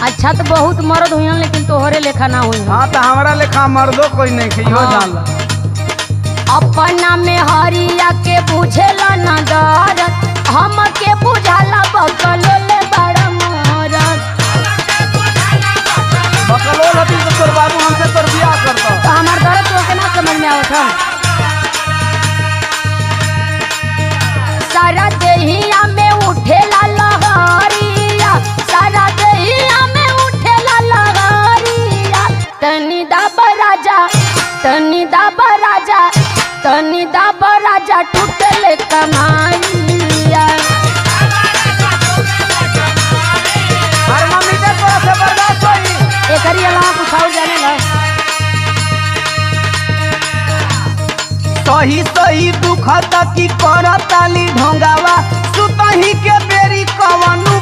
अच्छा तो बहुत मर्द हुई लेकिन तोहरे लेखा ना हुई। हाँ तो हमारा लेखा मर्दो कोई नहीं खियो हाँ। जाला। अपना में हरिया के बुझेला न दरद हम के बुझाला बकलो ले बड़ा मरद। बकलो लती तो तोर बाबू हमसे तोर बियाह करता। तो हमार दर्द तो के ना समझ में आवत है। सारा देहिया में उठेला लहरिया, सारा देहिया में उठेला लहरिया। तनी दाब राजा, तनी दाब राजा, तनी दाब राजा टूटले कमाइया। अरे मम्मी के तोरा से बर्दाश्त होई। एकरी अलावा कुछ और जाने ला। सही सही दुखता की करताली ढोंगावा सुतही के बेरी कवनु